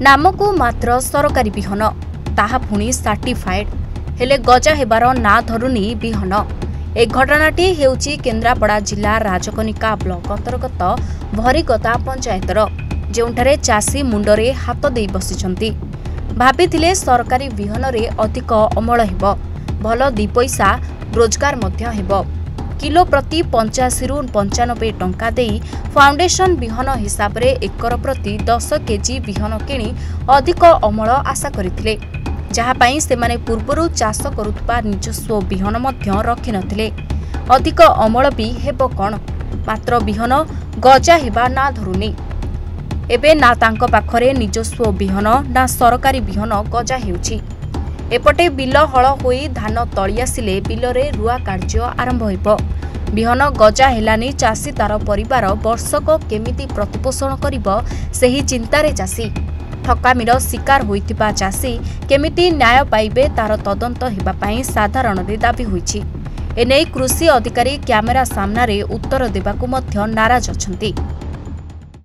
नामकू मात्र सरकारी बिहन ताहा पुणी सर्टिफाइड हेले गजा हेबार ना धरुनी बिहन। ए घटनाटी हेउची केन्द्रापड़ा जिला राजकनिका ब्लॉक अंतर्गत भरीगदा पंचायतर जोंठारे चाषी मुंडरे हाथ दे बसिछंती। भाबिथिले सरकारी बिहन रे अधिक अमल हेबो, भल दी पैसा रोजगार मध्य हेबो। किलो प्रति 85 रु 95 टंका देई फाउंडेशन बिहन हिसाब रे एकर प्रति 10 केजी बिहन किणी अधिक अमल आशा करथिले, जहा पई सेमाने पूर्वरु चाष करुतबा निजस्व बिहन मध्य रखि नथिले। अधिक अमल भी हेबो कोन, मात्र बिहन गजा हेबा ना धरुनी। एबे ना तांको पाखरे निजस्व बिहन ना सरकारी बिहन गजा हेउची। एपटे बिल हल होई धान तली आसिले बिलरे रुआ कार्य आरंभ हेबो। बिहन गजा हेलानी चाषी तार परिवार वर्षक केमिति प्रतिपोषण करिबो सेही चिंतारे चाषी। ठकामीर शिकार होइतिबा चाषी केमिति न्याय पाइबे तार तदंत हेबा पई साधारण दाबी होइछि। एनै कृषि अधिकारी कैमेरा सामना रे उत्तर देबाकू मध्य नाराज अछंती।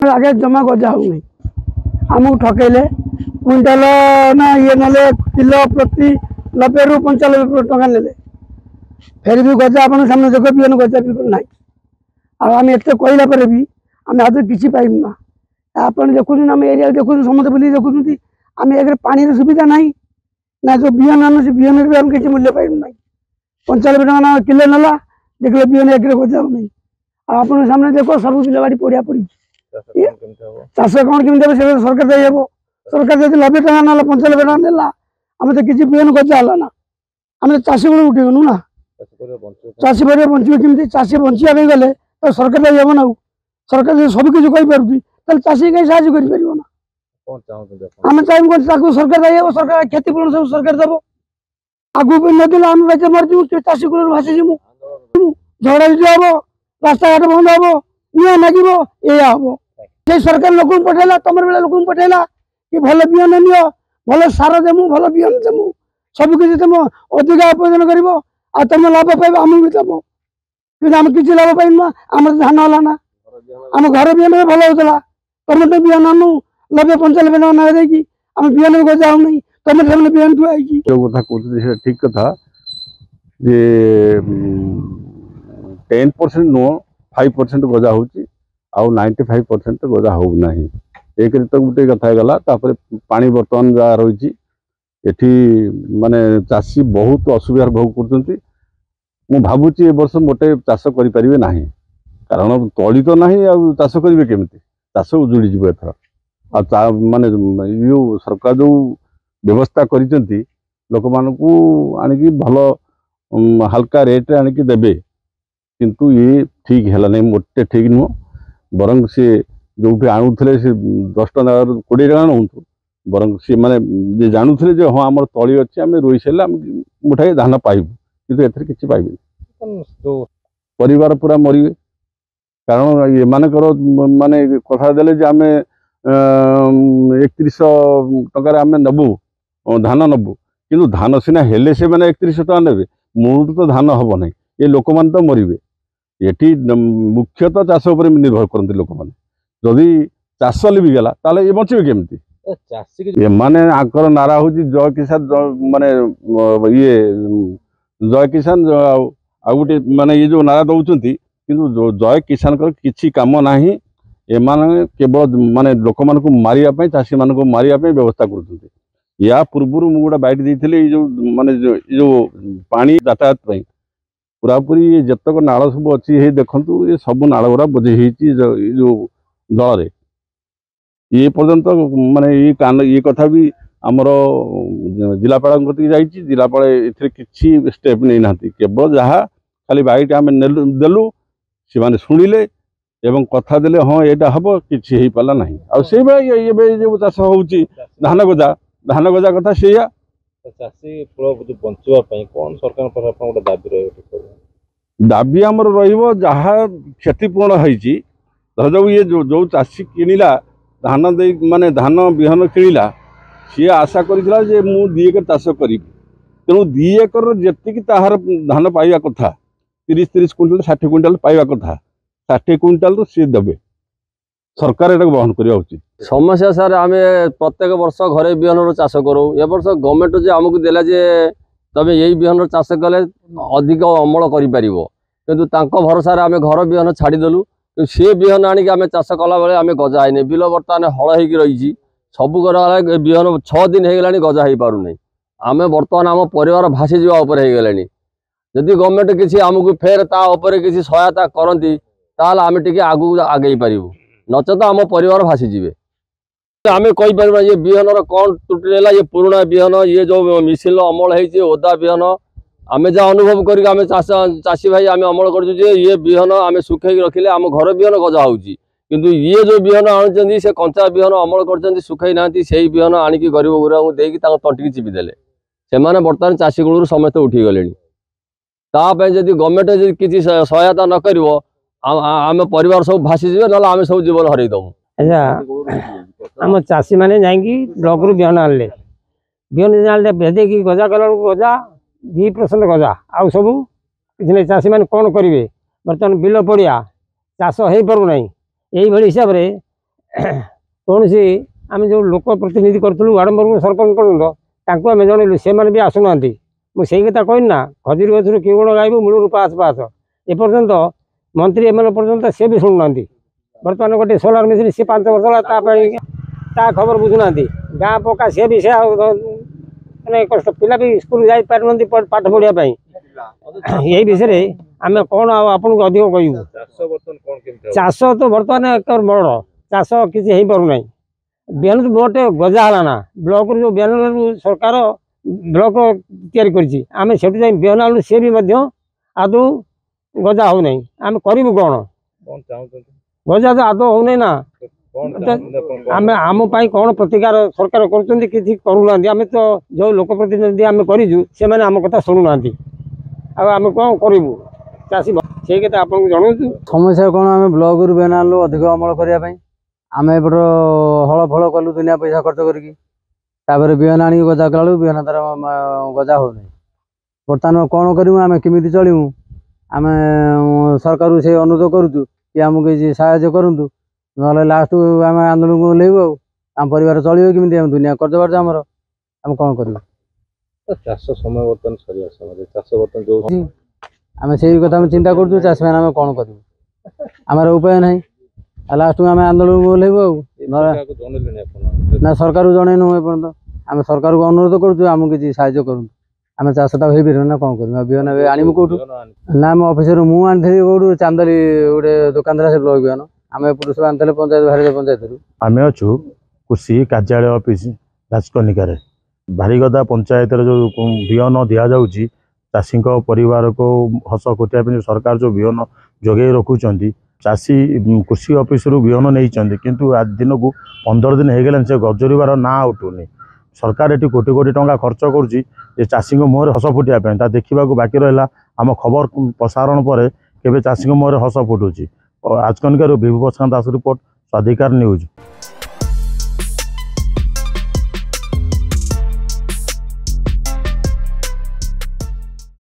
आगे जमा गजा हो नहीं हमू ठकेले क्विंटाल ना ये नले किलो प्रति 90 रु 95 टका नेले, फिर भी गजा अपन सामने देखो बिहन गजा बिल्कुल ना। आम एत कहला पर भी आम हाथ किसी पाइबू ना। आप देखुन आम एरिया देखुन समस्त बुली देखुं आम एक पानी सुविधा ना जो बिहन आनु से बिहन भी हम किसी मूल्य पाइबू ना। 95 टका किलो नाला देख बिहन एक गजा हो नहीं। आप सामने देखो सब बिल बाड़ी पड़ा पड़ी चाष कौन केमी सरकार देव। सरकार जब 90 टका ना 95 टका नेला आम तो किसी बिहन गजा है ना। आम चाषी को उठेगुनु ना, चाषी पर बंचे केमी चाषी बंचा गले तो सरकार देव ना। सरकार जो सब किसी कही चाषी कहीं साहय कर आम चाहूँ सरकार देव। सरकार क्षतिपूरण सब सरकार देव। आगू भी नदी आम बचे मरजू चाषी कूल भासीजु झड़ा हम रास्ता घाट बंद हम निआ लगे या हम से सरकार लोक पठेला तुम बेला लोक पठेला कि भल बिहन नियो भल सार देमु भल बिहन देमु सब किसी तुम अधिक उत्पादन कर तुम लाभ पाइब आम भी देव कि आम किसी लाभ पाइबा। आम धान है ना आम घर बिहन भल होता तुम तो बिहन आनु 90-95 टका ना देकी आम बिहन गजा हो नहीं तुम से बिहन थुआ जो कथा कहते ठीक कथा जे 10% नो 5% गजा होची आउ 95% गजा हो नहीं। एक तो गोटे कथा गला तापर पानी बर्तमान जहाँ रही एठी माने चाषी बहुत असुविधार भोग करते। मु भावुची ए वर्ष मोटे चाष करें ना कारण तली तो ना चाष करेंगे केमिति चाष उजुड़ी जीव एथर आ माने यो सरकार जो व्यवस्था करिसेंती लोक मानकू आनिकी भल हल्का रेट आनिकी देबे किंतु ये ठीक है नहीं मोटे ठीक नुह बरं सी जो आणुले से 10 टका 20 टका नौ बरं सी मैंने जानूले जो हाँ आम तली अच्छे आम रोई सारे मुठाए धान पाइबू कि एथर किसी पाइबे परिवार पूरा मरवे कारण ये मानकर माने कथा देले आम 3100 टकर आम नबू धान नबू किंतु धान सीना हेले से मैंने 3100 टका ने मूल तो धान हम ना ये लोक मान तो मरवे। ये मुख्यतः चाष उपर निर्भर करते लोक मैंने जदि चाष लिविगला ताले ये बचे केमती माने आकर नारा हूँ जय किसान माने ये जय किसान आ गोटे माने ये जो नारा दौरान किंतु जय किसान किसी कम ना एमाने केवल माने लोक मान को मारिया चाषी मान को मारिया व्यवस्था कर या पूर्व मुझे गोटे बैठ देती जो माने जो पानी यातायात पूरापूरी ये जतक नाल सब अच्छी है देखु ये सब नाल गुरा बोझे जो जल ये पर्यंत माने ये कान ये कथा भी आमर जिलापाल कति जिलापाल किसी स्टेप नहीं ना केवल जहाँ खाली बाइट आम देलु से मैंने शुणिले एवं कथा देले हाँ यहाँ हम किसी हो पाला ना आ जो चाष हो धान गजा कथा से चाषी कूल बचापी कौन सरकार दाबी रही दाबी आमर रहा क्षतिपूरण हो ये जो चाषी किणिला धान दे माने धान बिहन किणिला सी आशा करा जे मु 2 एकर चाष करी तेणु 2 एकर जी ताहार धान पाइबा कथा 30 क्विंटाल 60 क्विंटाल पाइबा कथा 60 क्विंटाल सी देवे सरकार एटा बहन करिया उचित। समस्या सार आम प्रत्येक वर्ष घरे बिहन चाष करूँ ए वर्ष गवर्नमेंट जो आमको देला जे तबे यही बिहन चाष कले अधिक अमल कर भरोसा आम घर बिहन छाड़देलु सी बिहन आणिक आम चाष कला बेले आम गजा है बिल बर्तमान हल हो रही सब बिहन 6 दिन हो गजा हो पार नहीं आम बर्तमान आम परिवार भासी जावा हो जदि गवर्नमेंट किसी आमको फेर तापर किसी सहायता करती ताल आम टे आगू आगे पारू नचेत आम परिवार भासीजे आम कहीपर ये बिहन कौन त्रुटि है ये पुराना बिहन ये जो मिसिल अमल होती ओदा बिहन आम जहाँ अनुभव करके चाषी भाई आम अमल कर ये बिहन आम सुखे रखिले आम घर बिहन गजा होची किंतु ये जो बिहन आणुचंदी से कंचा बिहन अमल कर सुखई ना से बिहन आणिकी गरीब गुरा देकी तंटिकी चिपिदेले से बर्तमान चाषी कूल समस्ते उठीगले जदि गवर्नमेंट किसी सहायता न कर आम परिवार सब भासीजे ना आम सब जीवन हरईदमु। अच्छा आम चाषी मैंने जाकि ब्लॉक रु बिहन आनले बिहन भेदेकी गजा कला गजा 2% गजा आउ सब किसी चाषी मैंने कौन करेंगे बर्तमान बिल पड़िया चाष हो पारना यही हिसाब से कौन सी आम जो लोक प्रतिनिधि करूँ वार्ड सरपंच पर्यटन आम जनइलु से भी आसुना मुझे कथा कहनी ना खजुरी गचर किए गुण गायब मूल पास पास एपर्यंत मंत्री एम पर्यटन सी भी शुणुना बर्तमान गोटे सोलार मेसीन सी 5 वर्ष ता खबर बुझुना गाँ पक्का सी भी से मैंने कष्ट पिला भी स्कूल जा पार पाठ पढ़ाई यही विषय आम कौन आपन को अधिक कहूँ चाष तो बर्तमान एक बड़ चाष किसी हो पारना बिहन तो गोटे गजा है ना ब्लॉक जो बिहन सरकार ब्लॉक तैयारी करी आम से बिहन आलू सी भी आदौ गजा हो नहीं आम करूँ कौन गजा तो आदौ हो नहीं ना आम आम कौन प्रतिकार सरकार करूना आम तो जो लोक प्रतिनिधि आम करूँ से आम कथा शुणुना आम कौन करूँ चाषी से कथा आप जनाऊँ समस्या कौन आम ब्लॉक रु बिहन आनलु अधिक अमल करने आम एपट हल फल कलु दुनिया पैसा खर्च कर बिहन आनी गजा कला बिहन तार गजा हो बर्तमान कौन करूँ आम केमी चलू आम सरकार से अनुरोध करुँ कि आमको किसी साहय करूँ ना लास्ट आम आंदोलन को ओह्लैबू आम परिवार चलो केमी दुनिया कर्ज बार्ज आमर आम कौन करूँ चाष समय बर्तमान सरिया समय चाष बर्तमान जो आम से कथा चिंता करूँ चाषी मैंने आम कौन करूँ आमर उपाय ना लास्ट आम आंदोलन को ओह्लैबू ना सरकार जनइनु एपर्यंत आम सरकार को अनुरोध करूँ आमको किसी साहय करूँ आम चाषटा हो पार ना कौन करूँ बिहन आणमु कौटू ना आम ऑफिसर मु आनी कौटू चांदली गोटे दुकानदार से ब्लॉक बिहन आम एपटू सब आनी पंचायत भारतीय पंचायत आम अच्छु कृषि कार्यालय ऑफिस राजकनिकार बारिगदा पंचायत जो बिहन दि जाऊँगी चाषी परिवार को हस खोटिया सरकार जो बिहन जोगे रखुंट चाषी कृषि ऑफिस रु बिहन नहीं किंतु आज दिन को 15 दिन हो गलानी से गजरिबार ना उठुनी सरकार ये कोटी कोटी टंका खर्च करुच्ची चाषी मुहर हस फुटिया देखा बाकी रहा आम खबर प्रसारण पर केवे चाषी मुहर हस फुटुची। आजकनिकार विभू प्रशांत दास रिपोर्ट स्वाधिकार न्यूज।